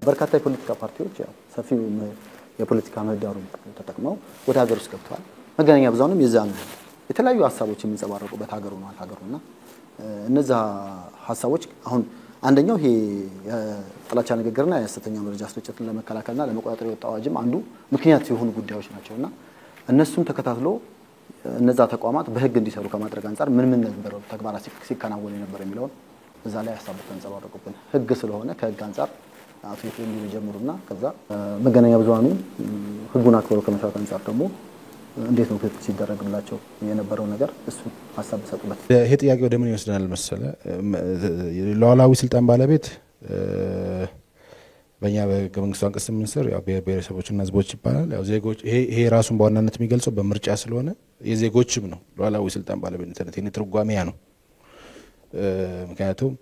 በርካታ የፖለቲካ ፓርቲዎች ያው ሰፊው የፖለቲካ ምህዳሩን ተጠቅመው ወደ ሀገር ውስጥ ገብተዋል። መገናኛ ብዙሃንም የዛን የተለያዩ ሐሳቦች የሚንጸባረቁበት ሀገሩና እነዛ ሐሳቦች አሁን አንደኛው ይሄ የጥላቻ ንግግርና የሐሰተኛ መረጃ ስርጭትን ለመከላከልና ለመቆጣጠር የወጣው አዋጅም አንዱ ምክንያት የሆኑ ጉዳዮች ናቸውና እነሱን ተከታትሎ እነዛ ተቋማት በህግ እንዲሰሩ ከማድረግ አንፃር ምን ነበር ተግባራት ሲከናወኑ ነበር የሚለው እዛ ላይ ሐሳቦች ተንጸባረቁብን። ህግ ስለሆነ ከህግ አንፃር አቶ ይፍሩ ጀምሩና ከዛ መገናኛ ብዙሃኑ ህጉን አክብረው ከመስራት አንፃር ደግሞ እንዴት ነው ክትትል ሲደረግላቸው የነበረው ነገር እሱ ሐሳብ ሰጡበት። ይሄ ጥያቄ ወደ ምን ይወስደናል መሰለ? ሉዓላዊ ስልጣን ባለቤት በእኛ በህገ መንግስቱ አንቀጽ 8 ስር ያው ብሔረሰቦችና ህዝቦች ይባላል። ያው ዜጎች ይሄ ራሱን በዋናነት የሚገልጸው በምርጫ ስለሆነ የዜጎችም ነው ሉዓላዊ ስልጣን ባለቤትነት የኔ ትርጓሜያ ነው። ምክንያቱም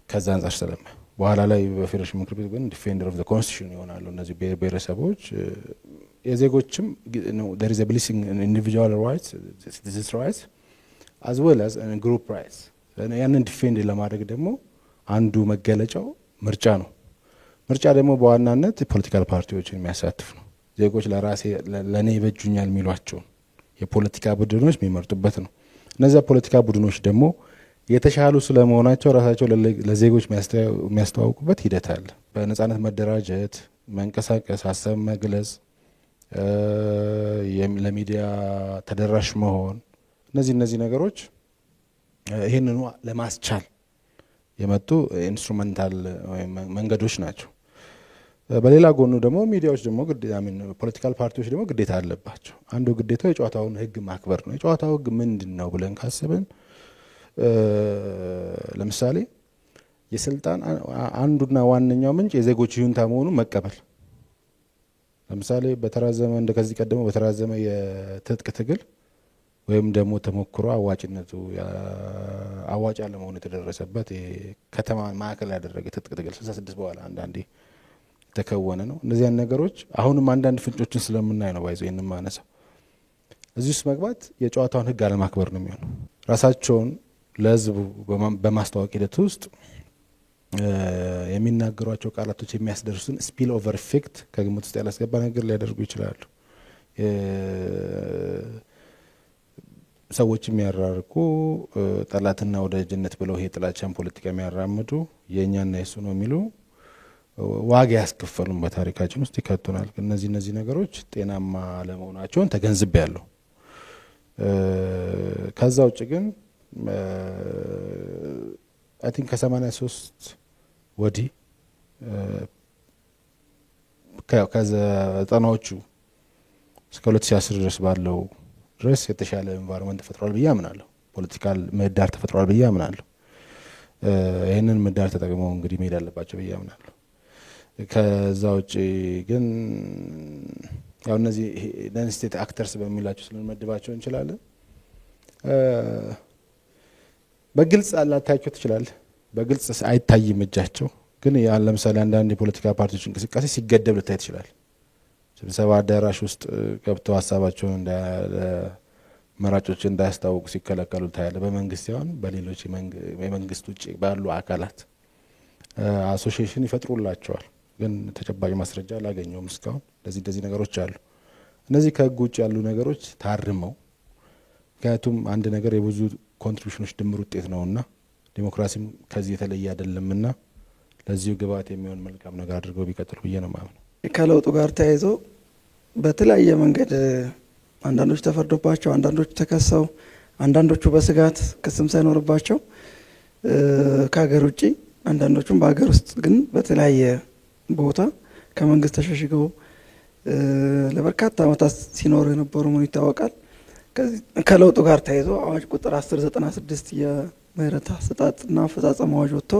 ከዛ አንፃር ስለማ በኋላ ላይ በፌዴሬሽን ምክር ቤት ግን ዲፌንደር ኦፍ ዘ ኮንስቲቱሽን ይሆናሉ እነዚህ ብሔረሰቦች የዜጎችም ነው there is a blessing in individual rights citizens rights as well as in group rights ያንን ዲፌንድ ለማድረግ ደግሞ አንዱ መገለጫው ምርጫ ነው። ምርጫ ደግሞ በዋናነት ፖለቲካል ፓርቲዎችን የሚያሳትፍ ነው። ዜጎች ለኔ ይበጁኛል የሚሏቸው የፖለቲካ ቡድኖች የሚመርጡበት ነው። እነዛ ፖለቲካ ቡድኖች ደግሞ የተሻሉ ስለመሆናቸው ራሳቸው ለዜጎች የሚያስተዋውቁበት ሂደት አለ። በነጻነት መደራጀት፣ መንቀሳቀስ፣ ሐሳብ መግለጽ፣ ለሚዲያ ተደራሽ መሆን እነዚህ ነገሮች ይሄንኑ ለማስቻል የመጡ ኢንስትሩመንታል መንገዶች ናቸው። በሌላ ጎኑ ደግሞ ሚዲያዎች ደግሞ ፖለቲካል ፓርቲዎች ደግሞ ግዴታ አለባቸው። አንዱ ግዴታው የጨዋታውን ህግ ማክበር ነው። የጨዋታው ህግ ምንድነው ብለን ካሰብን ለምሳሌ የስልጣን አንዱና ዋነኛው ምንጭ የዜጎች ይሁንታ መሆኑን መቀበል። ለምሳሌ በተራዘመ እንደከዚህ ቀደሙ በተራዘመ የትጥቅ ትግል ወይም ደግሞ ተሞክሮ አዋጭነቱ አዋጭ ያለመሆኑ የተደረሰበት ከተማ ማዕከል ያደረገ ትጥቅ ትግል 66 በኋላ አንዳንዴ ተከወነ ነው። እነዚህ ነገሮች አሁንም አንዳንድ ፍንጮችን ስለምናይ ነው ባይዘው የነማ ማነሳ እዚህ ውስጥ መግባት የጨዋታውን ህግ አለማክበር ነው የሚሆነው። ራሳቸውን ለህዝቡ በማስተዋወቅ ሂደት ውስጥ የሚናገሯቸው ቃላቶች የሚያስደርሱን ስፒል ኦቨር ኢፌክት ከግምት ውስጥ ያላስገባ ነገር ሊያደርጉ ይችላሉ። ሰዎች የሚያራርቁ ጠላትና ወዳጅነት ብለው ይሄ ጥላቻን ፖለቲካ የሚያራምዱ የኛና የሱ ነው የሚሉ ዋጋ ያስከፈሉን በታሪካችን ውስጥ ይከቱናል። እነዚህ ነገሮች ጤናማ ለመሆናቸውን ተገንዝቤያለሁ። ከዛ ውጭ ግን I think ከ83 ወዲህ ከዘጠናዎቹ እስከ 2010 ድረስ ባለው ድረስ የተሻለ ኤንቫይሮንመንት ተፈጥሯል ብዬ አምናለሁ። ፖለቲካል ምህዳር ተፈጥሯል ብዬ አምናለሁ። ይሄንን ምህዳር ተጠቅመው እንግዲህ መሄድ አለባቸው ብዬ አምናለሁ። ከዛ ውጭ ግን ያው እነዚህ ነን ስቴት አክተርስ በሚላቸው ስለመድባቸው እንችላለን። በግልጽ አላታቸው ትችላል። በግልጽ አይታይም እጃቸው ግን ያ ለምሳሌ አንዳንድ የፖለቲካ ፓርቲዎች እንቅስቃሴ ሲገደብ ልታይ ይችላል። ስብሰባ አዳራሽ ውስጥ ገብተው ሐሳባቸውን መራጮች እንዳያስታውቁ ሲከለከሉ ታያለ። በመንግስት ያውን በሌሎች የመንግስት ውጪ ባሉ አካላት አሶሲዬሽን ይፈጥሩላቸዋል። ግን ተጨባጭ ማስረጃ አላገኘውም እስካሁን። ለዚህ ነገሮች አሉ። እነዚህ ከህግ ውጭ ያሉ ነገሮች ታርመው ምክንያቱም አንድ ነገር የብዙ ኮንትሪቢዩሽኖች ድምር ውጤት ነውና ዲሞክራሲም ከዚህ የተለየ አይደለምና ለዚሁ ግብአት የሚሆን መልካም ነገር አድርገው ቢቀጥሉ ብዬ ነው ማለት ነው። ከለውጡ ጋር ተያይዞ በተለያየ መንገድ አንዳንዶች ተፈርዶባቸው፣ አንዳንዶች ተከሰው፣ አንዳንዶቹ በስጋት ክስም ሳይኖርባቸው ከሀገር ውጪ አንዳንዶቹም በሀገር ውስጥ ግን በተለያየ ቦታ ከመንግስት ተሸሽገው ለበርካታ ዓመታት ሲኖሩ የነበሩ ምን ይታወቃል። ከለውጡ ጋር ተያይዞ አዋጅ ቁጥር 1096 የምህረት አሰጣጥና አፈጻጸም አዋጅ ወጥቶ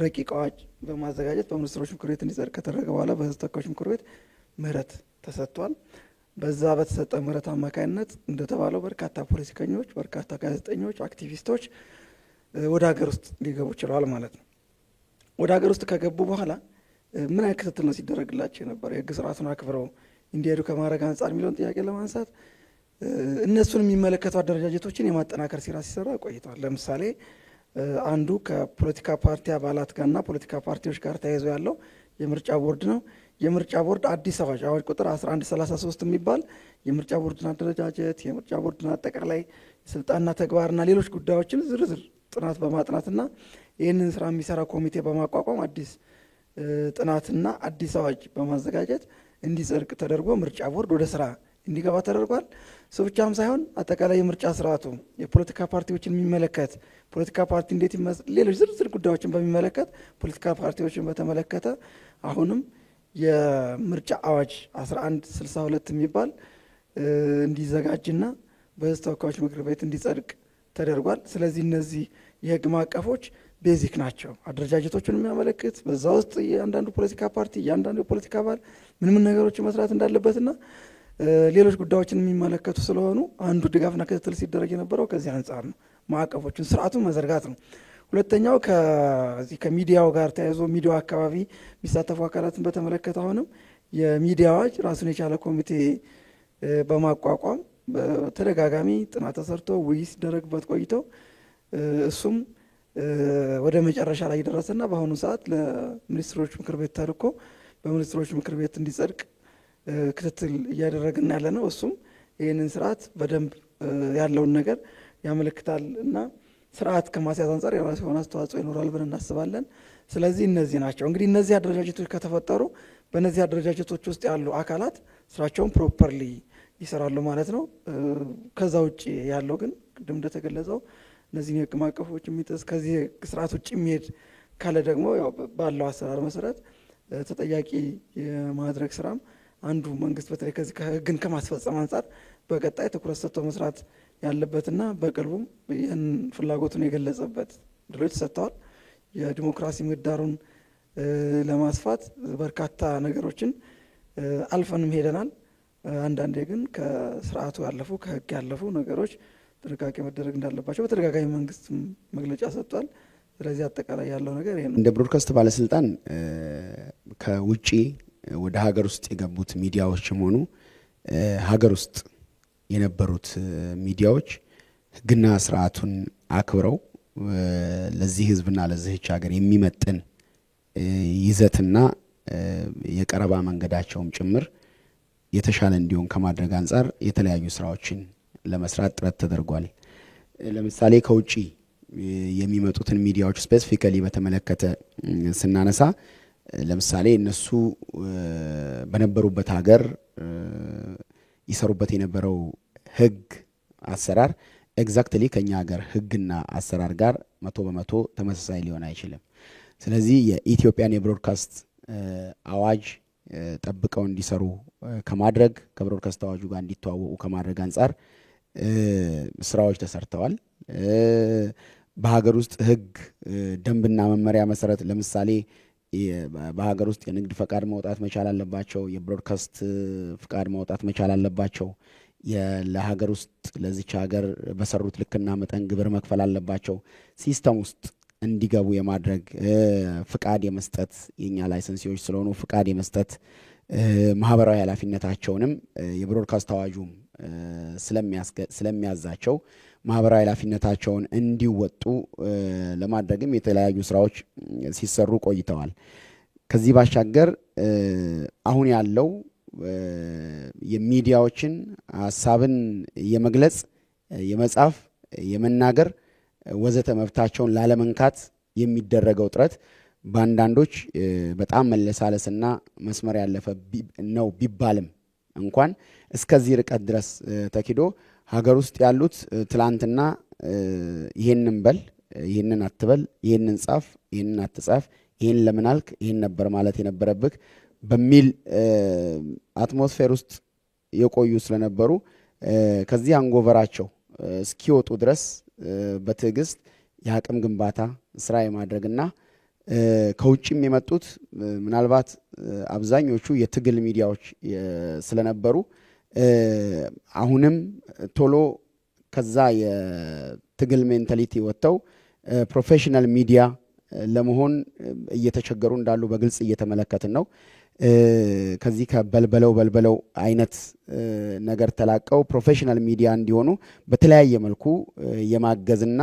ረቂቅ አዋጅ በማዘጋጀት በሚኒስትሮች ምክር ቤት እንዲጸድቅ ከተደረገ በኋላ በሕዝብ ተወካዮች ምክር ቤት ምህረት ተሰጥቷል። በዛ በተሰጠ ምህረት አማካይነት እንደተባለው በርካታ ፖለቲከኞች፣ በርካታ ጋዜጠኞች፣ አክቲቪስቶች ወደ ሀገር ውስጥ ሊገቡ ችለዋል ማለት ነው። ወደ ሀገር ውስጥ ከገቡ በኋላ ምን አይነት ክትትል ነው ሲደረግላቸው የነበረ የህግ ስርዓቱን አክብረው እንዲሄዱ ከማድረግ አንጻር የሚለውን ጥያቄ ለማንሳት እነሱን የሚመለከቱ አደረጃጀቶችን የማጠናከር ስራ ሲሰራ ቆይቷል። ለምሳሌ አንዱ ከፖለቲካ ፓርቲ አባላት ጋርና ፖለቲካ ፓርቲዎች ጋር ተያይዞ ያለው የምርጫ ቦርድ ነው። የምርጫ ቦርድ አዲስ አዋጅ ቁጥር 1133 የሚባል የምርጫ ቦርድን አደረጃጀት፣ የምርጫ ቦርድን አጠቃላይ ስልጣንና ተግባርና ሌሎች ጉዳዮችን ዝርዝር ጥናት በማጥናትና ይህንን ስራ የሚሰራ ኮሚቴ በማቋቋም አዲስ ጥናትና አዲስ አዋጅ በማዘጋጀት እንዲጸድቅ ተደርጎ ምርጫ ቦርድ ወደ ስራ እንዲገባ ተደርጓል። እሱ ብቻም ሳይሆን አጠቃላይ የምርጫ ስርዓቱ የፖለቲካ ፓርቲዎችን የሚመለከት ፖለቲካ ፓርቲ እንዴት ሌሎች ዝርዝር ጉዳዮችን በሚመለከት ፖለቲካ ፓርቲዎችን በተመለከተ አሁንም የምርጫ አዋጅ 1162 የሚባል እንዲዘጋጅና በሕዝብ ተወካዮች ምክር ቤት እንዲጸድቅ ተደርጓል። ስለዚህ እነዚህ የህግ ማዕቀፎች ቤዚክ ናቸው። አደረጃጀቶችን የሚያመለክት በዛ ውስጥ እያንዳንዱ ፖለቲካ ፓርቲ እያንዳንዱ የፖለቲካ አባል ምን ነገሮችን መስራት እንዳለበትና ሌሎች ጉዳዮችን የሚመለከቱ ስለሆኑ አንዱ ድጋፍና ክትትል ሲደረግ የነበረው ከዚህ አንጻር ነው። ማዕቀፎችን ስርዓቱን መዘርጋት ነው። ሁለተኛው ከዚህ ከሚዲያው ጋር ተያይዞ ሚዲያው አካባቢ የሚሳተፉ አካላትን በተመለከተ አሁንም የሚዲያ አዋጅ ራሱን የቻለ ኮሚቴ በማቋቋም በተደጋጋሚ ጥናት ተሰርቶ ውይይት ሲደረግበት ቆይተው እሱም ወደ መጨረሻ ላይ ደረሰና በአሁኑ ሰዓት ለሚኒስትሮች ምክር ቤት ተልኮ በሚኒስትሮች ምክር ቤት እንዲጸድቅ ክትትል እያደረግን ያለ ነው። እሱም ይህንን ስርዓት በደንብ ያለውን ነገር ያመለክታል እና ስርዓት ከማስያዝ አንጻር የራሱ የሆነ አስተዋጽኦ ይኖራል ብለን እናስባለን። ስለዚህ እነዚህ ናቸው እንግዲህ እነዚህ አደረጃጀቶች ከተፈጠሩ በእነዚህ አደረጃጀቶች ውስጥ ያሉ አካላት ስራቸውን ፕሮፐርሊ ይሰራሉ ማለት ነው። ከዛ ውጭ ያለው ግን ቅድም እንደተገለጸው እነዚህ የህግ ማዕቀፎች የሚጥስ ከዚህ ስርዓት ውጭ የሚሄድ ካለ ደግሞ ያው ባለው አሰራር መሰረት ተጠያቂ የማድረግ ስራም አንዱ መንግስት በተለይ ከዚህ ከህግን ከማስፈጸም አንጻር በቀጣይ ትኩረት ሰጥቶ መስራት ያለበትና በቅርቡም ይህን ፍላጎቱን የገለጸበት ድሎች ሰጥተዋል። የዲሞክራሲ ምህዳሩን ለማስፋት በርካታ ነገሮችን አልፈንም ሄደናል። አንዳንዴ ግን ከስርዓቱ ያለፉ ከህግ ያለፉ ነገሮች ጥንቃቄ መደረግ እንዳለባቸው በተደጋጋሚ መንግስት መግለጫ ሰጥቷል። ስለዚህ አጠቃላይ ያለው ነገር ይሄ ነው። እንደ ብሮድካስት ባለስልጣን ከውጪ ወደ ሀገር ውስጥ የገቡት ሚዲያዎችም ሆኑ ሀገር ውስጥ የነበሩት ሚዲያዎች ህግና ስርዓቱን አክብረው ለዚህ ህዝብና ለዚህች ሀገር የሚመጥን ይዘትና የቀረባ መንገዳቸውም ጭምር የተሻለ እንዲሆን ከማድረግ አንጻር የተለያዩ ስራዎችን ለመስራት ጥረት ተደርጓል። ለምሳሌ ከውጪ የሚመጡትን ሚዲያዎች ስፔሲፊካሊ በተመለከተ ስናነሳ ለምሳሌ እነሱ በነበሩበት ሀገር ይሰሩበት የነበረው ህግ አሰራር ኤግዛክትሊ ከኛ ሀገር ህግና አሰራር ጋር 100% ተመሳሳይ ሊሆን አይችልም። ስለዚህ የኢትዮጵያን የብሮድካስት አዋጅ ጠብቀው እንዲሰሩ ከማድረግ ከብሮድካስት አዋጁ ጋር እንዲተዋወቁ ከማድረግ አንጻር ስራዎች ተሰርተዋል። በሀገር ውስጥ ህግ ደንብና መመሪያ መሰረት ለምሳሌ በሀገር ውስጥ የንግድ ፈቃድ ማውጣት መቻል አለባቸው። የብሮድካስት ፈቃድ ማውጣት መቻል አለባቸው። ለሀገር ውስጥ ለዚች ሀገር በሰሩት ልክና መጠን ግብር መክፈል አለባቸው። ሲስተም ውስጥ እንዲገቡ የማድረግ ፈቃድ የመስጠት የኛ ላይሰንሲዎች ስለሆኑ ፈቃድ የመስጠት ማህበራዊ ኃላፊነታቸውንም የብሮድካስት አዋጁም ስለሚያዛቸው ማህበራዊ ኃላፊነታቸውን እንዲወጡ ለማድረግም የተለያዩ ስራዎች ሲሰሩ ቆይተዋል። ከዚህ ባሻገር አሁን ያለው የሚዲያዎችን ሐሳብን የመግለጽ የመጻፍ የመናገር ወዘተ መብታቸውን ላለመንካት የሚደረገው ጥረት ባንዳንዶች በጣም መለሳለስና መስመር ያለፈ ነው ቢባልም እንኳን እስከዚህ ርቀት ድረስ ተኪዶ ሀገር ውስጥ ያሉት ትላንትና ይሄንን በል ይሄንን አትበል ይሄንን ጻፍ ይሄንን አትጻፍ ይሄን ለምን አልክ ይሄን ነበር ማለት የነበረብክ በሚል አትሞስፌር ውስጥ የቆዩ ስለነበሩ ከዚህ አንጎቨራቸው እስኪወጡ ድረስ በትዕግስት የአቅም ግንባታ ስራ የማድረግና ከውጭም የመጡት ምናልባት አብዛኞቹ የትግል ሚዲያዎች ስለነበሩ አሁንም ቶሎ ከዛ የትግል ሜንታሊቲ ወጥተው ፕሮፌሽናል ሚዲያ ለመሆን እየተቸገሩ እንዳሉ በግልጽ እየተመለከትን ነው። ከዚህ ከበልበለው አይነት ነገር ተላቀው ፕሮፌሽናል ሚዲያ እንዲሆኑ በተለያየ መልኩ የማገዝና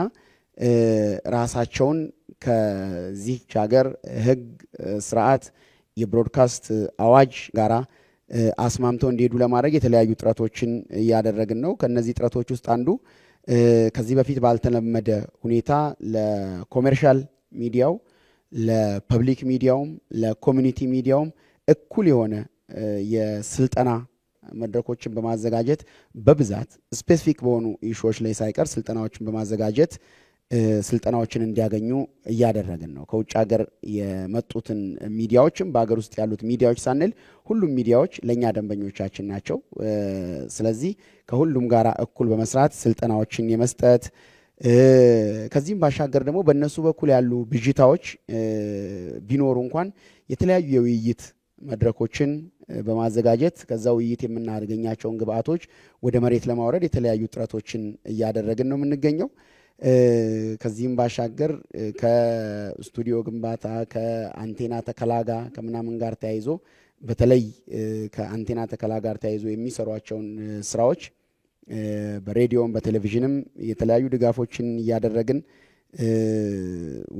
ራሳቸውን ከዚህ ሀገር ህግ ስርዓት የብሮድካስት አዋጅ ጋራ አስማምተው እንዲሄዱ ለማድረግ የተለያዩ ጥረቶችን እያደረግን ነው። ከነዚህ ጥረቶች ውስጥ አንዱ ከዚህ በፊት ባልተለመደ ሁኔታ ለኮሜርሻል ሚዲያው፣ ለፐብሊክ ሚዲያውም፣ ለኮሚኒቲ ሚዲያውም እኩል የሆነ የስልጠና መድረኮችን በማዘጋጀት በብዛት ስፔሲፊክ በሆኑ ኢሹዎች ላይ ሳይቀር ስልጠናዎችን በማዘጋጀት ስልጠናዎችን እንዲያገኙ እያደረግን ነው። ከውጭ ሀገር የመጡትን ሚዲያዎችም በሀገር ውስጥ ያሉት ሚዲያዎች ሳንል ሁሉም ሚዲያዎች ለኛ ደንበኞቻችን ናቸው። ስለዚህ ከሁሉም ጋር እኩል በመስራት ስልጠናዎችን የመስጠት ከዚህም ባሻገር ደግሞ በእነሱ በኩል ያሉ ብዥታዎች ቢኖሩ እንኳን የተለያዩ የውይይት መድረኮችን በማዘጋጀት ከዛ ውይይት የምናገኛቸውን ግብአቶች ወደ መሬት ለማውረድ የተለያዩ ጥረቶችን እያደረግን ነው የምንገኘው። ከዚህም ባሻገር ከስቱዲዮ ግንባታ ከአንቴና ተከላ ጋር ከምናምን ጋር ተያይዞ በተለይ ከአንቴና ተከላ ጋር ተያይዞ የሚሰሯቸውን ስራዎች በሬዲዮም በቴሌቪዥንም የተለያዩ ድጋፎችን እያደረግን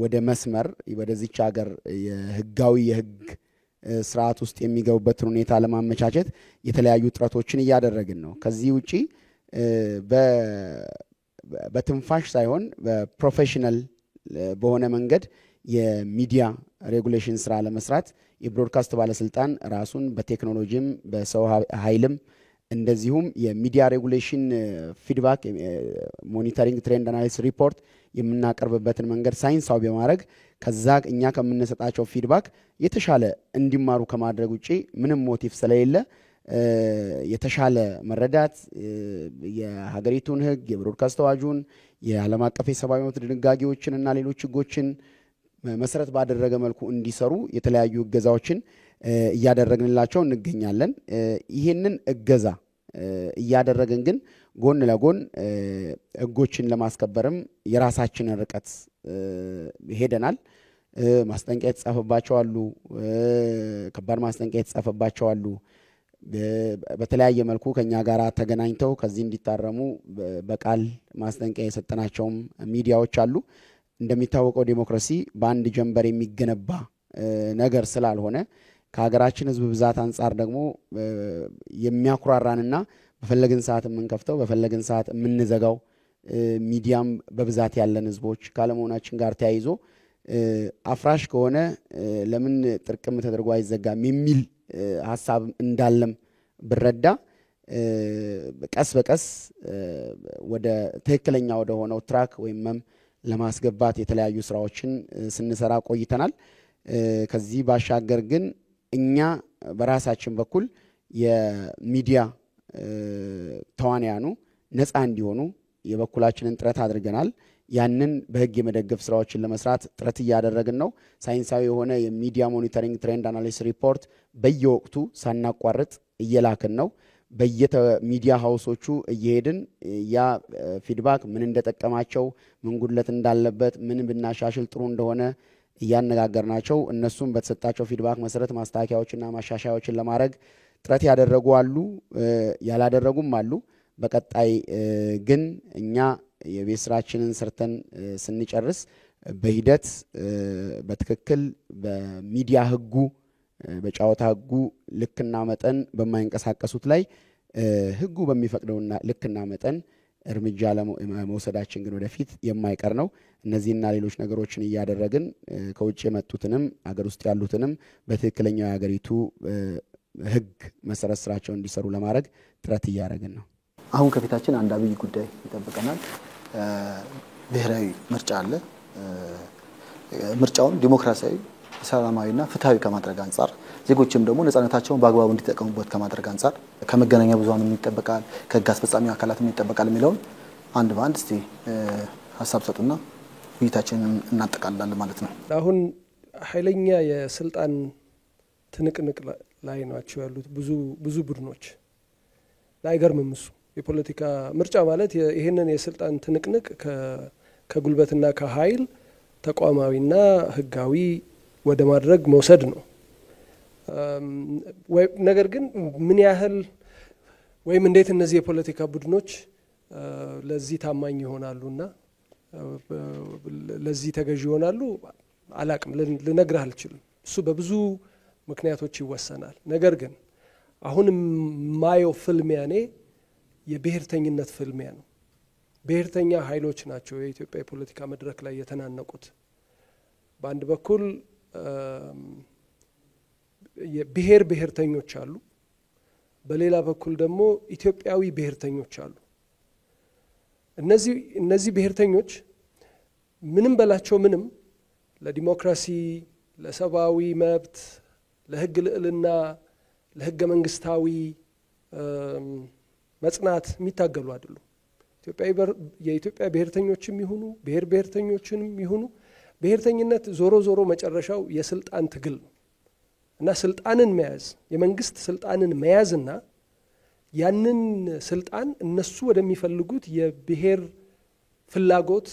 ወደ መስመር ወደዚች ሀገር የህጋዊ የህግ ስርዓት ውስጥ የሚገቡበትን ሁኔታ ለማመቻቸት የተለያዩ ጥረቶችን እያደረግን ነው። ከዚህ ውጪ በትንፋሽ ሳይሆን በፕሮፌሽናል በሆነ መንገድ የሚዲያ ሬጉሌሽን ስራ ለመስራት የብሮድካስት ባለስልጣን ራሱን በቴክኖሎጂም በሰው ኃይልም እንደዚሁም የሚዲያ ሬጉሌሽን ፊድባክ ሞኒተሪንግ ትሬንድ አናሊሲስ ሪፖርት የምናቀርብበትን መንገድ ሳይንሳዊ በማድረግ ከዛ እኛ ከምንሰጣቸው ፊድባክ የተሻለ እንዲማሩ ከማድረግ ውጪ ምንም ሞቲቭ ስለሌለ የተሻለ መረዳት የሀገሪቱን ህግ የብሮድካስት አዋጁን የዓለም አቀፍ የሰብአዊ መብት ድንጋጌዎችን እና ሌሎች ህጎችን መሰረት ባደረገ መልኩ እንዲሰሩ የተለያዩ እገዛዎችን እያደረግንላቸው እንገኛለን። ይሄንን እገዛ እያደረግን ግን ጎን ለጎን ህጎችን ለማስከበርም የራሳችንን ርቀት ሄደናል። ማስጠንቀቂያ የተጻፈባቸው አሉ፣ ከባድ ማስጠንቀቂያ የተጻፈባቸው አሉ። በተለያየ መልኩ ከኛ ጋር ተገናኝተው ከዚህ እንዲታረሙ በቃል ማስጠንቀቂያ የሰጠናቸውም ሚዲያዎች አሉ። እንደሚታወቀው ዲሞክራሲ በአንድ ጀንበር የሚገነባ ነገር ስላልሆነ ከሀገራችን ህዝብ ብዛት አንጻር ደግሞ የሚያኩራራንና በፈለግን ሰዓት የምንከፍተው በፈለግን ሰዓት የምንዘጋው ሚዲያም በብዛት ያለን ህዝቦች ካለመሆናችን ጋር ተያይዞ አፍራሽ ከሆነ ለምን ጥርቅም ተደርጎ አይዘጋም የሚል ሐሳብ እንዳለም ብረዳ ቀስ በቀስ ወደ ትክክለኛ ወደ ሆነው ትራክ ወይም መም ለማስገባት የተለያዩ ስራዎችን ስንሰራ ቆይተናል። ከዚህ ባሻገር ግን እኛ በራሳችን በኩል የሚዲያ ተዋንያኑ ነፃ እንዲሆኑ የበኩላችንን ጥረት አድርገናል። ያንን በህግ የመደገፍ ስራዎችን ለመስራት ጥረት እያደረግን ነው። ሳይንሳዊ የሆነ የሚዲያ ሞኒተሪንግ ትሬንድ አናሊሲስ ሪፖርት በየወቅቱ ሳናቋርጥ እየላክን ነው። በየሚዲያ ሃውሶቹ እየሄድን ያ ፊድባክ ምን እንደጠቀማቸው ምን ጉድለት እንዳለበት ምን ብናሻሽል ጥሩ እንደሆነ እያነጋገርናቸው እነሱም በተሰጣቸው ፊድባክ መሰረት ማስተካከያዎችና ማሻሻያዎችን ለማድረግ ጥረት ያደረጉ አሉ፣ ያላደረጉም አሉ። በቀጣይ ግን እኛ የቤት ስራችንን ሰርተን ስንጨርስ በሂደት በትክክል በሚዲያ ህጉ በጫወታ ህጉ ልክና መጠን በማይንቀሳቀሱት ላይ ህጉ በሚፈቅደውና ልክና መጠን እርምጃ ለመውሰዳችን ግን ወደፊት የማይቀር ነው። እነዚህና ሌሎች ነገሮችን እያደረግን ከውጭ የመጡትንም አገር ውስጥ ያሉትንም በትክክለኛው የሀገሪቱ ህግ መሰረት ስራቸውን እንዲሰሩ ለማድረግ ጥረት እያደረግን ነው። አሁን ከፊታችን አንድ አብይ ጉዳይ ይጠብቀናል። ብሔራዊ ምርጫ አለ። ምርጫውን ዲሞክራሲያዊ ሰላማዊና ፍትሃዊ ከማድረግ አንጻር ዜጎችም ደግሞ ነፃነታቸውን በአግባቡ እንዲጠቀሙበት ከማድረግ አንጻር ከመገናኛ ብዙሃንም ይጠበቃል፣ ከህግ አስፈጻሚ አካላትም ይጠበቃል የሚለውን አንድ በአንድ እስቲ ሀሳብ ሰጡና ውይይታችንን እናጠቃልላለን ማለት ነው። አሁን ኃይለኛ የስልጣን ትንቅንቅ ላይ ናቸው ያሉት ብዙ ቡድኖች። አይገርምም እሱ የፖለቲካ ምርጫ ማለት ይሄንን የስልጣን ትንቅንቅ ከጉልበትና ከኃይል ተቋማዊና ህጋዊ ወደ ማድረግ መውሰድ ነው። ነገር ግን ምን ያህል ወይም እንዴት እነዚህ የፖለቲካ ቡድኖች ለዚህ ታማኝ ይሆናሉና ለዚህ ተገዥ ይሆናሉ አላቅም፣ ልነግርህ አልችልም። እሱ ምክንያቶች ይወሰናል። ነገር ግን አሁን ማየው ፍልሚያ እኔ የብሔርተኝነት ፍልሚያ ነው። ብሔርተኛ ኃይሎች ናቸው የኢትዮጵያ የፖለቲካ መድረክ ላይ የተናነቁት። በአንድ በኩል የብሔር ብሔርተኞች አሉ፣ በሌላ በኩል ደግሞ ኢትዮጵያዊ ብሔርተኞች አሉ። እነዚህ ብሔርተኞች ምንም በላቸው ምንም ለዲሞክራሲ፣ ለሰብአዊ መብት፣ ለህግ ልዕልና፣ ለህገ መንግስታዊ መጽናት የሚታገሉ አይደሉም። የኢትዮጵያ ብሔርተኞችም ይሁኑ ብሔር ብሔርተኞችንም ይሁኑ ብሔርተኝነት ዞሮ ዞሮ መጨረሻው የስልጣን ትግል ነው እና ስልጣንን መያዝ የመንግስት ስልጣንን መያዝና ያንን ስልጣን እነሱ ወደሚፈልጉት የብሔር ፍላጎት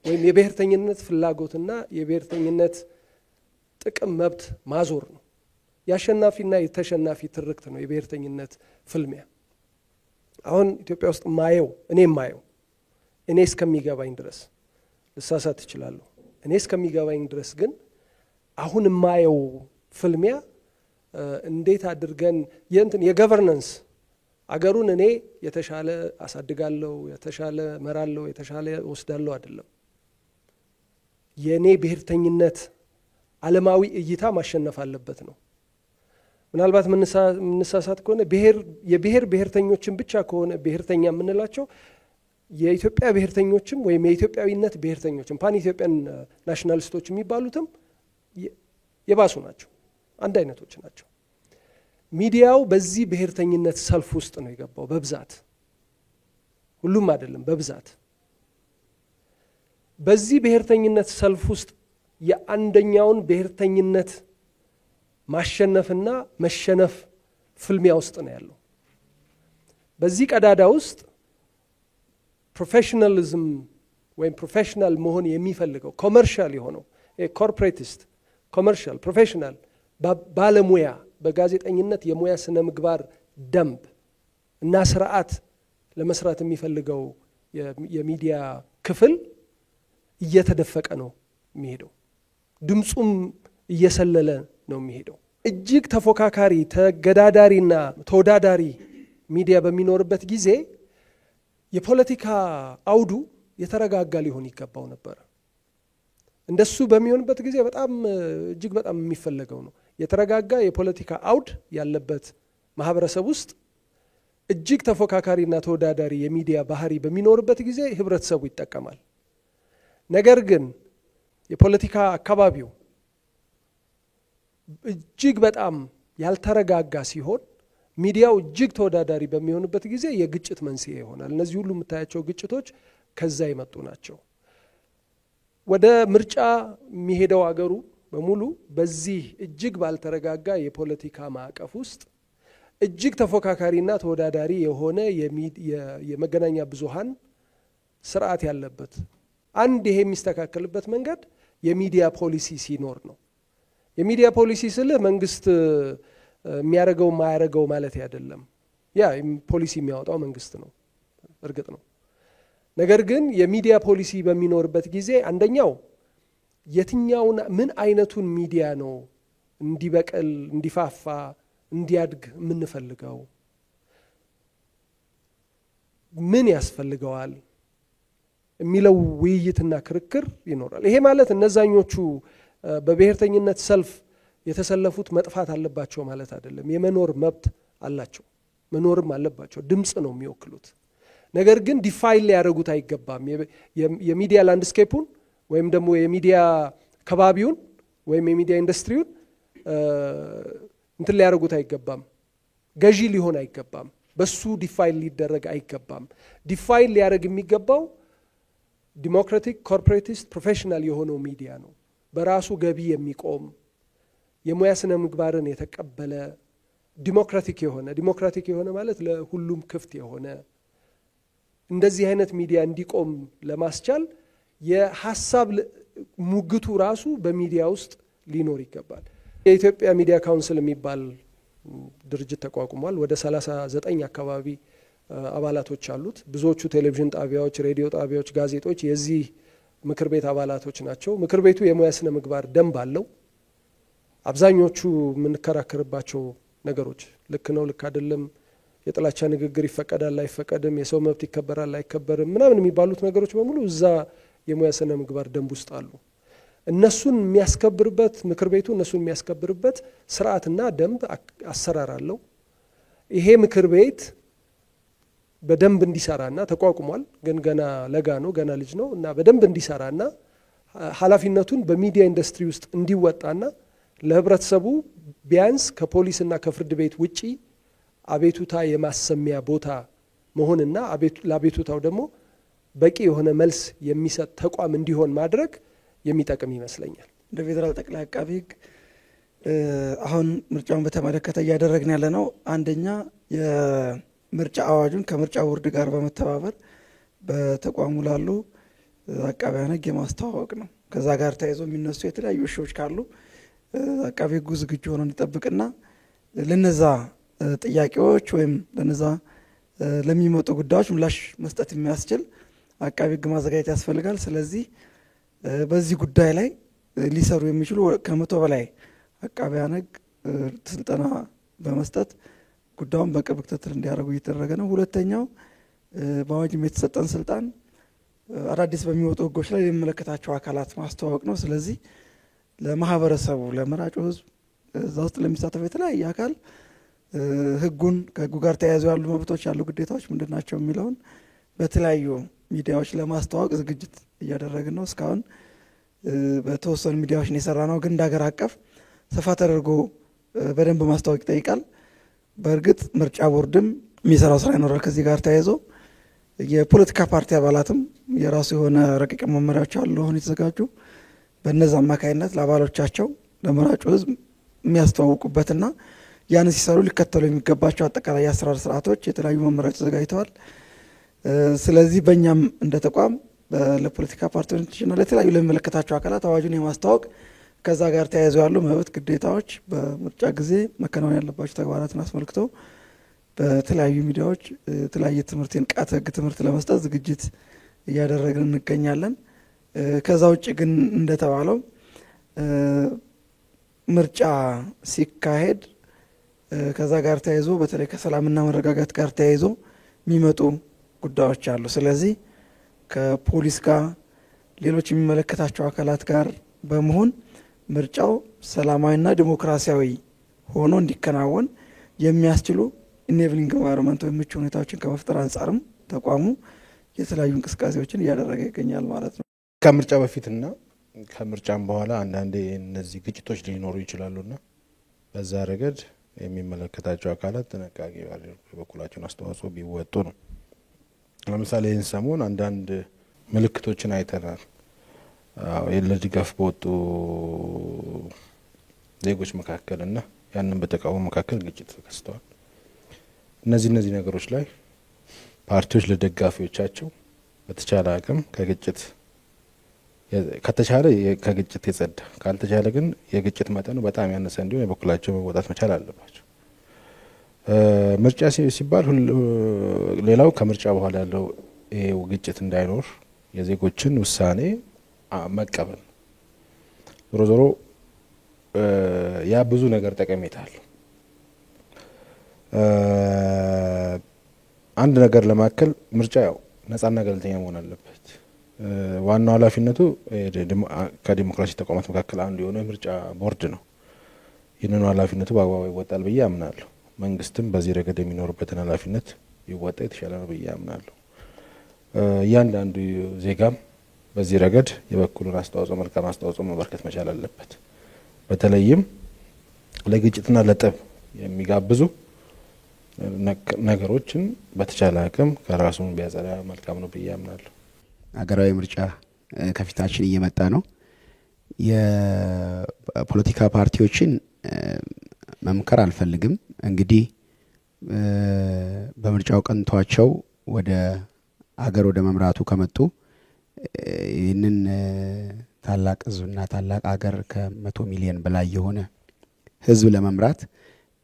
ወይም የብሔርተኝነት ፍላጎትና የብሔርተኝነት ጥቅም መብት ማዞር ነው። ያሸናፊና የተሸናፊ ትርክት ነው የብሔርተኝነት ፍልሚያ። አሁን ኢትዮጵያ ውስጥ እኔ እስከሚገባኝ ድረስ ልሳሳት እችላለሁ። እኔ እስከሚገባኝ ድረስ ግን አሁን ማየው ፍልሚያ እንዴት አድርገን የገቨርናንስ አገሩን እኔ የተሻለ አሳድጋለሁ፣ የተሻለ መራለሁ፣ የተሻለ ወስዳለሁ አይደለም። የኔ ብሔርተኝነት ዓለማዊ እይታ ማሸነፍ አለበት ነው። ምናልባት ምንሳሳት ከሆነ የብሔር ብሔርተኞችን ብቻ ከሆነ ብሔርተኛ የምንላቸው የኢትዮጵያ ብሔርተኞችም ወይም የኢትዮጵያዊነት ብሔርተኞችም ፓን ኢትዮጵያን ናሽናሊስቶች የሚባሉትም የባሱ ናቸው፣ አንድ አይነቶች ናቸው። ሚዲያው በዚህ ብሔርተኝነት ሰልፍ ውስጥ ነው የገባው በብዛት፣ ሁሉም አይደለም በብዛት። በዚህ ብሔርተኝነት ሰልፍ ውስጥ የአንደኛውን ብሔርተኝነት ማሸነፍና መሸነፍ ፍልሚያ ውስጥ ነው ያለው። በዚህ ቀዳዳ ውስጥ ፕሮፌሽናሊዝም ወይም ፕሮፌሽናል መሆን የሚፈልገው ኮመርሻል የሆነው ኮርፖሬቲስት ኮመርሻል ፕሮፌሽናል ባለሙያ በጋዜጠኝነት የሙያ ስነ ምግባር ደንብ እና ስርዓት ለመስራት የሚፈልገው የሚዲያ ክፍል እየተደፈቀ ነው የሚሄደው። ድምጹም እየሰለለ ነው የሚሄደው። እጅግ ተፎካካሪ ተገዳዳሪና ተወዳዳሪ ሚዲያ በሚኖርበት ጊዜ የፖለቲካ አውዱ የተረጋጋ ሊሆን ይገባው ነበር። እንደሱ በሚሆንበት ጊዜ በጣም እጅግ በጣም የሚፈልገው ነው የተረጋጋ የፖለቲካ አውድ ያለበት ማህበረሰብ ውስጥ እጅግ ተፎካካሪና ተወዳዳሪ የሚዲያ ባህሪ በሚኖርበት ጊዜ ህብረተሰቡ ይጠቀማል። ነገር ግን የፖለቲካ አካባቢው እጅግ በጣም ያልተረጋጋ ሲሆን ሚዲያው እጅግ ተወዳዳሪ በሚሆንበት ጊዜ የግጭት መንስኤ ይሆናል። እነዚህ ሁሉ የምታያቸው ግጭቶች ከዛ ይመጡ ናቸው። ወደ ምርጫ የሚሄደው አገሩ በሙሉ በዚህ እጅግ ባልተረጋጋ የፖለቲካ ማዕቀፍ ውስጥ እጅግ ተፎካካሪና ተወዳዳሪ የሆነ የመገናኛ ብዙሃን ስርዓት ያለበት አንድ ይሄ የሚስተካከልበት መንገድ የሚዲያ ፖሊሲ ሲኖር ነው። የሚዲያ ፖሊሲ ስለ መንግስት የሚያረጋው ማያረጋው ማለት አይደለም። ያ ፖሊሲ የሚያወጣው መንግስት ነው እርግጥ ነው። ነገር ግን የሚዲያ ፖሊሲ በሚኖርበት ጊዜ አንደኛው የትኛውና ምን አይነቱን ሚዲያ ነው እንዲበቀል እንዲፋፋ እንዲያድግ የምንፈልገው፣ ምን ያስፈልገዋል የሚለው ውይይትና ክርክር ይኖራል። ይሄ ማለት እነዛኞቹ በብሔርተኝነት ሰልፍ የተሰለፉት መጥፋት አለባቸው ማለት አይደለም። የመኖር መብት አላቸው፣ መኖርም አለባቸው፣ ድምጽ ነው የሚወክሉት። ነገር ግን ዲፋይን ሊያደርጉት አይገባም። የሚዲያ ላንድስኬፑን ወይም ደግሞ የሚዲያ ከባቢውን ወይም የሚዲያ ኢንዱስትሪውን እንትን ሊያደርጉት አይገባም። ገዢ ሊሆን አይገባም። በሱ ዲፋይን ሊደረግ አይገባም። ዲፋይን ሊያደርግ የሚገባው ዲሞክራቲክ ኮርፖሬቲስት ፕሮፌሽናል የሆነው ሚዲያ ነው። በራሱ ገቢ የሚቆም የሙያ ስነ ምግባርን የተቀበለ ዲሞክራቲክ የሆነ ማለት ለሁሉም ክፍት የሆነ እንደዚህ አይነት ሚዲያ እንዲቆም ለማስቻል የሐሳብ ሙግቱ ራሱ በሚዲያ ውስጥ ሊኖር ይገባል። የኢትዮጵያ ሚዲያ ካውንስል የሚባል ድርጅት ተቋቁሟል። ወደ 39 አካባቢ አባላቶች አሉት። ብዙዎቹ ቴሌቪዥን ጣቢያዎች፣ ሬዲዮ ጣቢያዎች፣ ጋዜጦች የዚህ ምክር ቤት አባላቶች ናቸው። ምክር ቤቱ የሙያ ስነ ምግባር ደንብ አለው። አብዛኞቹ የምንከራከርባቸው ነገሮች ልክ ነው ልክ አይደለም፣ የጥላቻ ንግግር ይፈቀዳል አይፈቀድም፣ የሰው መብት ይከበራል አይከበርም ምናምን የሚባሉት ነገሮች በሙሉ እዛ የሙያ ስነ ምግባር ደንብ ውስጥ አሉ። እነሱን የሚያስከብርበት ምክር ቤቱ እነሱን የሚያስከብርበት ስርዓትና ደንብ አሰራር አለው። ይሄ ምክር ቤት በደንብ እንዲሰራና ተቋቁሟል፣ ግን ገና ለጋ ነው ገና ልጅ ነው እና በደንብ እንዲሰራና ኃላፊነቱን በሚዲያ ኢንዱስትሪ ውስጥ እንዲወጣና ለህብረተሰቡ ቢያንስ ከፖሊስና ከፍርድ ቤት ውጪ አቤቱታ የማሰሚያ ቦታ መሆንና ለአቤቱታው ደግሞ በቂ የሆነ መልስ የሚሰጥ ተቋም እንዲሆን ማድረግ የሚጠቅም ይመስለኛል። እንደ ፌዴራል ጠቅላይ አቃቢ ህግ አሁን ምርጫውን በተመለከተ እያደረግን ያለ ነው። አንደኛ የምርጫ አዋጁን ከምርጫ ቦርድ ጋር በመተባበር በተቋሙ ላሉ አቃቢያን ህግ የማስተዋወቅ ነው። ከዛ ጋር ተያይዞ የሚነሱ የተለያዩ እሾች ካሉ አቃቢ ህጉ ዝግጁ ሆኖ እንዲጠብቅና ለነዛ ጥያቄዎች ወይም ለነዛ ለሚመጡ ጉዳዮች ምላሽ መስጠት የሚያስችል አቃቢ ህግ ማዘጋጀት ያስፈልጋል። ስለዚህ በዚህ ጉዳይ ላይ ሊሰሩ የሚችሉ ከመቶ በላይ አቃቢያን ህግ ስልጠና በመስጠት ጉዳዩን በቅርብ ክትትል እንዲያደርጉ እየተደረገ ነው። ሁለተኛው በአዋጅም የተሰጠን ስልጣን አዳዲስ በሚወጡ ህጎች ላይ የሚመለከታቸው አካላት ማስተዋወቅ ነው። ስለዚህ ለማህበረሰቡ ለመራጩ ህዝብ እዛ ውስጥ ለሚሳተፉ የተለያየ አካል ህጉን ከህጉ ጋር ተያይዞ ያሉ መብቶች ያሉ ግዴታዎች ምንድናቸው የሚለውን በተለያዩ ሚዲያዎች ለማስተዋወቅ ዝግጅት እያደረግን ነው። እስካሁን በተወሰኑ ሚዲያዎች ነው የሰራ ነው፣ ግን እንደ ሀገር አቀፍ ሰፋ ተደርጎ በደንብ ማስተዋወቅ ይጠይቃል። በእርግጥ ምርጫ ቦርድም የሚሰራው ስራ ይኖራል። ከዚህ ጋር ተያይዞ የፖለቲካ ፓርቲ አባላትም የራሱ የሆነ ረቂቅ መመሪያዎች አሉ አሁን የተዘጋጁ። በእነዛ አማካይነት ለአባሎቻቸው ለመራጩ ህዝብ የሚያስተዋውቁበትና ያን ሲሰሩ ሊከተሉ የሚገባቸው አጠቃላይ የአሰራር ስርዓቶች የተለያዩ መመሪያዎች ተዘጋጅተዋል። ስለዚህ በእኛም እንደ ተቋም ለፖለቲካ ፓርቲዎችና ለተለያዩ ለሚመለከታቸው አካላት አዋጁን የማስተዋወቅ ከዛ ጋር ተያይዞ ያሉ መብት ግዴታዎች በምርጫ ጊዜ መከናወን ያለባቸው ተግባራትን አስመልክቶ በተለያዩ ሚዲያዎች የተለያየ ትምህርት ንቃተ ህግ ትምህርት ለመስጠት ዝግጅት እያደረግን እንገኛለን። ከዛ ውጭ ግን እንደተባለው ምርጫ ሲካሄድ ከዛ ጋር ተያይዞ በተለይ ከሰላምና መረጋጋት ጋር ተያይዞ የሚመጡ ጉዳዮች አሉ። ስለዚህ ከፖሊስ ጋር ሌሎች የሚመለከታቸው አካላት ጋር በመሆን ምርጫው ሰላማዊና ዲሞክራሲያዊ ሆኖ እንዲከናወን የሚያስችሉ ኢኔብሊንግ ኢንቫይሮንመንት ወይም ምቹ ሁኔታዎችን ከመፍጠር አንጻርም ተቋሙ የተለያዩ እንቅስቃሴዎችን እያደረገ ይገኛል ማለት ነው። ከምርጫ በፊትና ከምርጫም በኋላ አንዳንዴ እነዚህ ግጭቶች ሊኖሩ ይችላሉና በዛ ረገድ የሚመለከታቸው አካላት ጥንቃቄ በበኩላቸውን አስተዋጽኦ ቢወጡ ነው። ለምሳሌ ይህን ሰሞን አንዳንድ ምልክቶችን አይተናል። ለድጋፍ በወጡ ዜጎች መካከልና ያንን በተቃውሞ መካከል ግጭት ተከስተዋል። እነዚህ ነገሮች ላይ ፓርቲዎች ለደጋፊዎቻቸው በተቻለ አቅም ከተቻለ ከግጭት የጸዳ ካልተቻለ ግን የግጭት መጠኑ በጣም ያነሰ እንዲሆን የበኩላቸው መወጣት መቻል አለባቸው። ምርጫ ሲባል ሌላው ከምርጫ በኋላ ያለው ግጭት እንዳይኖር የዜጎችን ውሳኔ መቀበል ዞሮ ዞሮ ያ ብዙ ነገር ጠቀሜታ አለው። አንድ ነገር ለማከል ምርጫ ያው ነጻና ገለልተኛ መሆን አለበት። ዋናው ኃላፊነቱ ከዲሞክራሲ ተቋማት መካከል አንዱ የሆነ ምርጫ ቦርድ ነው። ይህንን ኃላፊነቱ በአግባቡ ይወጣል ብዬ አምናለሁ። መንግስትም በዚህ ረገድ የሚኖርበትን ኃላፊነት ይወጣ የተሻለ ነው ብዬ አምናለሁ። እያንዳንዱ ዜጋም በዚህ ረገድ የበኩሉን አስተዋጽኦ መልካም አስተዋጽኦ ማበርከት መቻል አለበት። በተለይም ለግጭትና ለጠብ የሚጋብዙ ነገሮችን በተቻለ አቅም ከራሱን ቢያጸዳ መልካም ነው ብዬ አምናለሁ። ሀገራዊ ምርጫ ከፊታችን እየመጣ ነው። የፖለቲካ ፓርቲዎችን መምከር አልፈልግም። እንግዲህ በምርጫው ቀንቷቸው ወደ ሀገር ወደ መምራቱ ከመጡ ይህንን ታላቅ ህዝብና ታላቅ ሀገር ከ100 ሚሊዮን በላይ የሆነ ህዝብ ለመምራት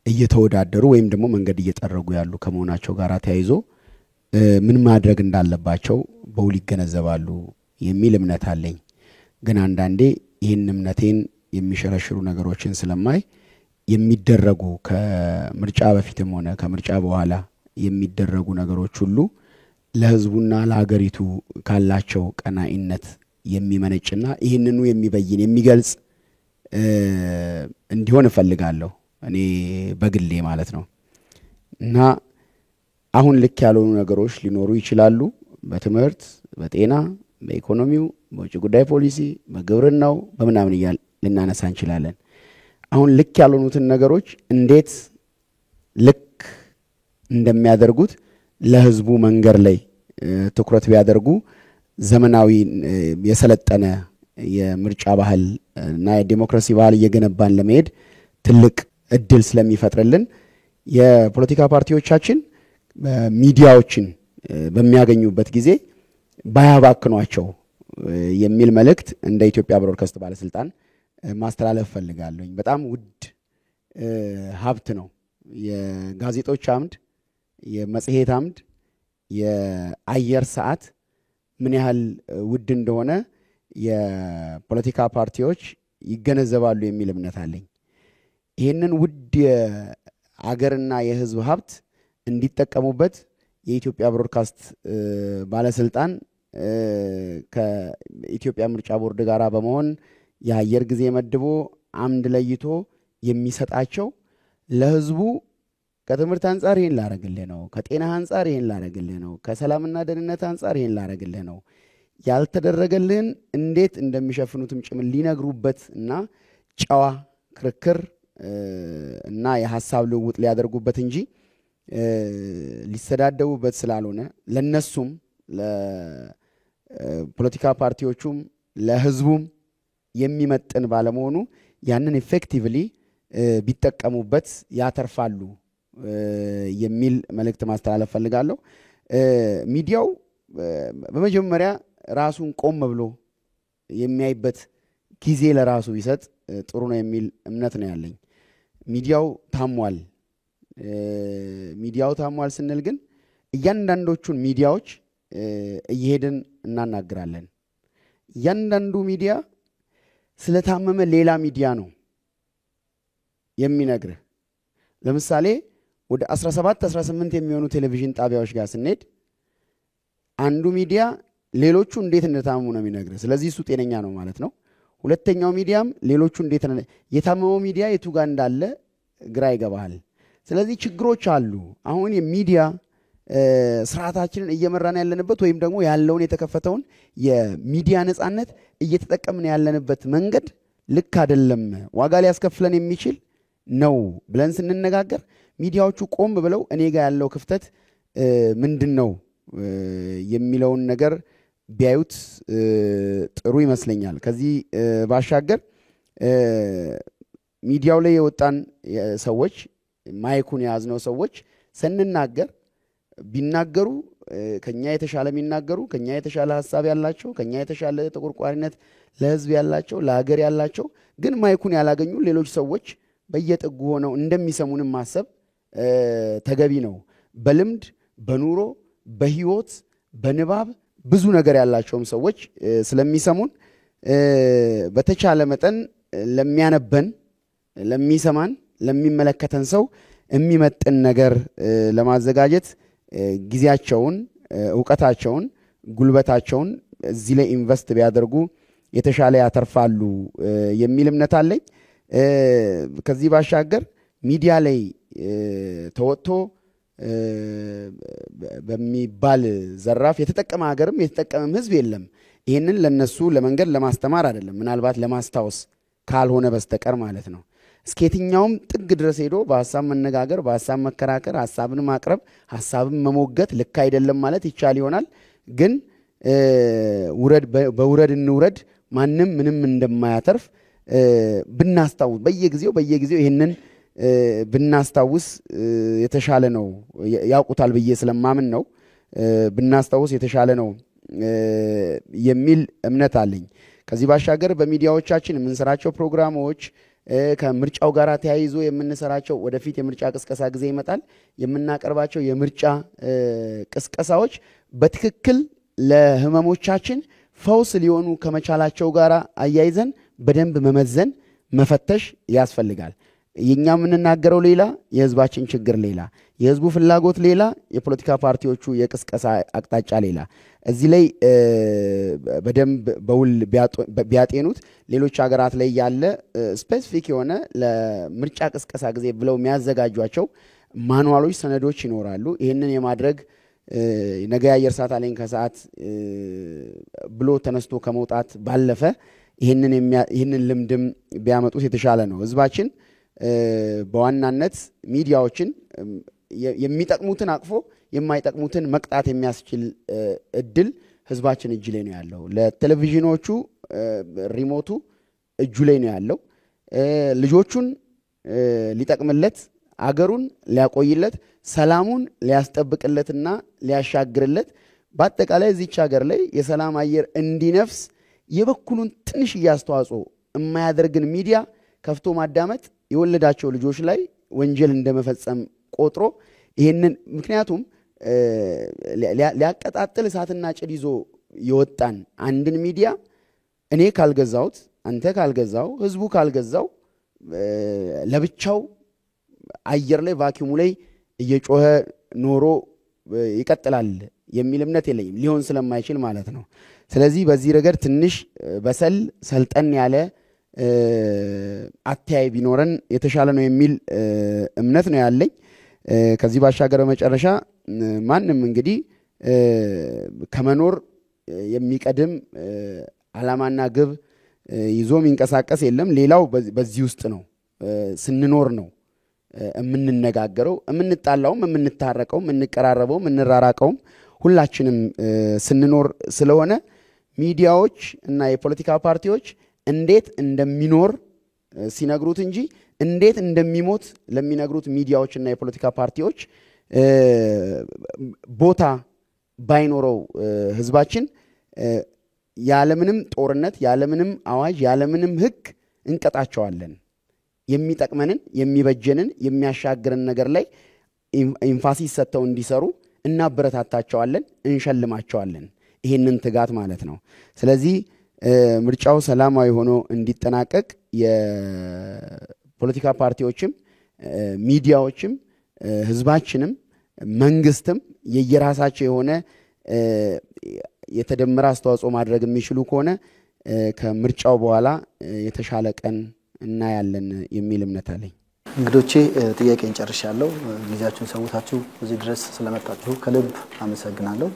እየተወዳደሩ ወይም ደግሞ መንገድ እየጠረጉ ያሉ ከመሆናቸው ጋር ተያይዞ ምን ማድረግ እንዳለባቸው በውል ይገነዘባሉ የሚል እምነት አለኝ። ግን አንዳንዴ ይህን እምነቴን የሚሸረሽሩ ነገሮችን ስለማይ የሚደረጉ ከምርጫ በፊትም ሆነ ከምርጫ በኋላ የሚደረጉ ነገሮች ሁሉ ለህዝቡና ለሀገሪቱ ካላቸው ቀናኢነት የሚመነጭና ይህንኑ የሚበይን የሚገልጽ እንዲሆን እፈልጋለሁ እኔ በግሌ ማለት ነው። እና አሁን ልክ ያልሆኑ ነገሮች ሊኖሩ ይችላሉ በትምህርት፣ በጤና፣ በኢኮኖሚው፣ በውጭ ጉዳይ ፖሊሲ፣ በግብርናው በምናምን ይያል ልናነሳ እንችላለን። አሁን ልክ ያልሆኑትን ነገሮች እንዴት ልክ እንደሚያደርጉት ለህዝቡ መንገር ላይ ትኩረት ቢያደርጉ ዘመናዊ የሰለጠነ የምርጫ ባህል እና የዲሞክራሲ ባህል እየገነባን ለመሄድ ትልቅ እድል ስለሚፈጥርልን የፖለቲካ ፓርቲዎቻችን ሚዲያዎችን በሚያገኙበት ጊዜ ባያባክኗቸው የሚል መልእክት እንደ ኢትዮጵያ ብሮድካስት ባለስልጣን ማስተላለፍ ፈልጋለሁ። በጣም ውድ ሀብት ነው የጋዜጦች አምድ፣ የመጽሔት አምድ፣ የአየር ሰዓት ምን ያህል ውድ እንደሆነ የፖለቲካ ፓርቲዎች ይገነዘባሉ የሚል እምነት አለኝ። ይህንን ውድ የአገርና የህዝብ ሀብት እንዲጠቀሙበት የኢትዮጵያ ብሮድካስት ባለስልጣን ከኢትዮጵያ ምርጫ ቦርድ ጋር በመሆን የአየር ጊዜ መድቦ አምድ ለይቶ የሚሰጣቸው ለህዝቡ ከትምህርት አንፃር ይሄን ላረግልህ ነው፣ ከጤና አንፃር ይሄን ላረግልህ ነው፣ ከሰላምና ደህንነት አንፃር ይሄን ላረግልህ ነው ያልተደረገልን እንዴት እንደሚሸፍኑትም ጭምር ሊነግሩበት እና ጨዋ ክርክር እና የሐሳብ ልውውጥ ሊያደርጉበት እንጂ ሊሰዳደቡበት ስላልሆነ ለነሱም ለፖለቲካ ፓርቲዎቹም ለህዝቡም የሚመጥን ባለመሆኑ ያንን ኢፌክቲቭሊ ቢጠቀሙበት ያተርፋሉ የሚል መልእክት ማስተላለፍ ፈልጋለሁ። ሚዲያው በመጀመሪያ ራሱን ቆም ብሎ የሚያይበት ጊዜ ለራሱ ቢሰጥ ጥሩ ነው የሚል እምነት ነው ያለኝ። ሚዲያው ታሟል። ሚዲያው ታሟል ስንል ግን እያንዳንዶቹን ሚዲያዎች እየሄድን እናናግራለን። እያንዳንዱ ሚዲያ ስለታመመ ሌላ ሚዲያ ነው የሚነግርህ። ለምሳሌ ወደ 17 18 የሚሆኑ ቴሌቪዥን ጣቢያዎች ጋር ስንሄድ አንዱ ሚዲያ ሌሎቹ እንዴት እንደታመሙ ነው የሚነግርህ። ስለዚህ እሱ ጤነኛ ነው ማለት ነው። ሁለተኛው ሚዲያም ሌሎቹ እንዴት የታመመው ሚዲያ የቱ ጋር እንዳለ ግራ ይገባሃል። ስለዚህ ችግሮች አሉ። አሁን የሚዲያ ስርዓታችንን እየመራን ያለንበት ወይም ደግሞ ያለውን የተከፈተውን የሚዲያ ነጻነት እየተጠቀምን ያለንበት መንገድ ልክ አይደለም፣ ዋጋ ሊያስከፍለን የሚችል ነው ብለን ስንነጋገር ሚዲያዎቹ ቆም ብለው እኔ ጋር ያለው ክፍተት ምንድነው የሚለውን ነገር ቢያዩት ጥሩ ይመስለኛል። ከዚህ ባሻገር ሚዲያው ላይ የወጣን ሰዎች ማይኩን ያዝነው ሰዎች ስንናገር ቢናገሩ ከኛ የተሻለ የሚናገሩ ከኛ የተሻለ ሐሳብ ያላቸው ከኛ የተሻለ ተቆርቋሪነት ለህዝብ ያላቸው ለሀገር ያላቸው ግን ማይኩን ያላገኙ ሌሎች ሰዎች በየጥጉ ሆነው እንደሚሰሙንም ማሰብ ተገቢ ነው። በልምድ በኑሮ በህይወት በንባብ ብዙ ነገር ያላቸውም ሰዎች ስለሚሰሙን በተቻለ መጠን ለሚያነበን ለሚሰማን ለሚመለከተን ሰው የሚመጥን ነገር ለማዘጋጀት ጊዜያቸውን ዕውቀታቸውን ጉልበታቸውን እዚህ ላይ ኢንቨስት ቢያደርጉ የተሻለ ያተርፋሉ የሚል እምነት አለኝ። ከዚህ ባሻገር ሚዲያ ላይ ተወጥቶ በሚባል ዘራፍ የተጠቀመ ሀገርም የተጠቀመም ህዝብ የለም። ይህንን ለነሱ ለመንገድ ለማስተማር አይደለም፣ ምናልባት ለማስታወስ ካልሆነ በስተቀር ማለት ነው። እስከየትኛውም ጥግ ድረስ ሄዶ በሐሳብ መነጋገር፣ በሐሳብ መከራከር፣ ሐሳብን ማቅረብ፣ ሐሳብን መሞገት ልክ አይደለም ማለት ይቻል ይሆናል። ግን በውረድ እንውረድ ማንም ምንም እንደማያተርፍ ብናስታውስ በየጊዜው ይህንን ብናስታውስ የተሻለ ነው። ያውቁታል ብዬ ስለማምን ነው ብናስታውስ የተሻለ ነው የሚል እምነት አለኝ። ከዚህ ባሻገር በሚዲያዎቻችን የምንሰራቸው ፕሮግራሞች ከምርጫው ጋር ተያይዞ የምንሰራቸው ወደፊት የምርጫ ቅስቀሳ ጊዜ ይመጣል የምናቀርባቸው የምርጫ ቅስቀሳዎች በትክክል ለህመሞቻችን ፈውስ ሊሆኑ ከመቻላቸው ጋር አያይዘን በደንብ መመዘን መፈተሽ ያስፈልጋል። የኛ የምንናገረው ሌላ፣ የህዝባችን ችግር ሌላ፣ የህዝቡ ፍላጎት ሌላ፣ የፖለቲካ ፓርቲዎቹ የቅስቀሳ አቅጣጫ ሌላ። እዚህ ላይ በደንብ በውል ቢያጤኑት ሌሎች ሀገራት ላይ ያለ ስፔሲፊክ የሆነ ለምርጫ ቅስቀሳ ጊዜ ብለው የሚያዘጋጇቸው ማኑዋሎች፣ ሰነዶች ይኖራሉ። ይህንን የማድረግ ነገ የአየር ሰዓት አለኝ ከሰዓት ብሎ ተነስቶ ከመውጣት ባለፈ ይህንን ልምድም ቢያመጡት የተሻለ ነው። ህዝባችን በዋናነት ሚዲያዎችን የሚጠቅሙትን አቅፎ የማይጠቅሙትን መቅጣት የሚያስችል እድል ህዝባችን እጅ ላይ ነው ያለው። ለቴሌቪዥኖቹ ሪሞቱ እጁ ላይ ነው ያለው። ልጆቹን ሊጠቅምለት፣ አገሩን ሊያቆይለት፣ ሰላሙን ሊያስጠብቅለትና ሊያሻግርለት፣ በአጠቃላይ እዚች ሀገር ላይ የሰላም አየር እንዲነፍስ የበኩሉን ትንሽ አስተዋጽኦ የማያደርግን ሚዲያ ከፍቶ ማዳመጥ የወለዳቸው ልጆች ላይ ወንጀል እንደመፈጸም ቆጥሮ ይሄንን ምክንያቱም ሊያቀጣጥል እሳትና ጭድ ይዞ የወጣን አንድን ሚዲያ እኔ ካልገዛውት፣ አንተ ካልገዛው፣ ህዝቡ ካልገዛው ለብቻው አየር ላይ ቫኪዩሙ ላይ እየጮኸ ኖሮ ይቀጥላል የሚል እምነት የለኝም፣ ሊሆን ስለማይችል ማለት ነው። ስለዚህ በዚህ ረገድ ትንሽ በሰል ሰልጠን ያለ አተያይ ቢኖረን የተሻለ ነው የሚል እምነት ነው ያለኝ። ከዚህ ባሻገር በመጨረሻ ማንም እንግዲህ ከመኖር የሚቀድም ዓላማና ግብ ይዞ የሚንቀሳቀስ የለም። ሌላው በዚህ ውስጥ ነው፣ ስንኖር ነው የምንነጋገረው፣ የምንጣላውም፣ የምንታረቀውም፣ የምንቀራረበውም፣ የምንራራቀውም ሁላችንም ስንኖር ስለሆነ ሚዲያዎች እና የፖለቲካ ፓርቲዎች እንዴት እንደሚኖር ሲነግሩት እንጂ እንዴት እንደሚሞት ለሚነግሩት ሚዲያዎችና የፖለቲካ ፓርቲዎች ቦታ ባይኖረው ህዝባችን ያለምንም ጦርነት፣ ያለምንም አዋጅ፣ ያለምንም ህግ እንቀጣቸዋለን። የሚጠቅመንን፣ የሚበጀንን፣ የሚያሻግርን ነገር ላይ ኢንፋሲስ ሰጥተው እንዲሰሩ እናበረታታቸዋለን፣ እንሸልማቸዋለን። ይሄንን ትጋት ማለት ነው። ስለዚህ ምርጫው ሰላማዊ ሆኖ እንዲጠናቀቅ የፖለቲካ ፓርቲዎችም ሚዲያዎችም ህዝባችንም መንግስትም የየራሳቸው የሆነ የተደመረ አስተዋጽኦ ማድረግ የሚችሉ ከሆነ ከምርጫው በኋላ የተሻለ ቀን እናያለን የሚል እምነት አለኝ። እንግዶቼ ጥያቄን ጨርሻለሁ። ጊዜያችሁን ሰውታችሁ እዚህ ድረስ ስለመጣችሁ ከልብ አመሰግናለሁ።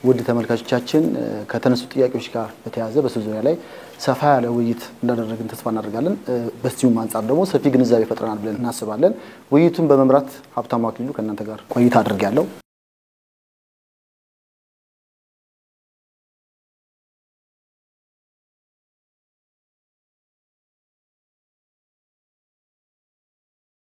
ውድ ተመልካቾቻችን ከተነሱ ጥያቄዎች ጋር በተያያዘ በሱ ዙሪያ ላይ ሰፋ ያለ ውይይት እንዳደረግን ተስፋ እናደርጋለን። በዚሁም አንጻር ደግሞ ሰፊ ግንዛቤ ፈጥረናል ብለን እናስባለን። ውይይቱን በመምራት ሀብታሙ አክሊሉ ከእናንተ ጋር ቆይታ አድርጌያለሁ።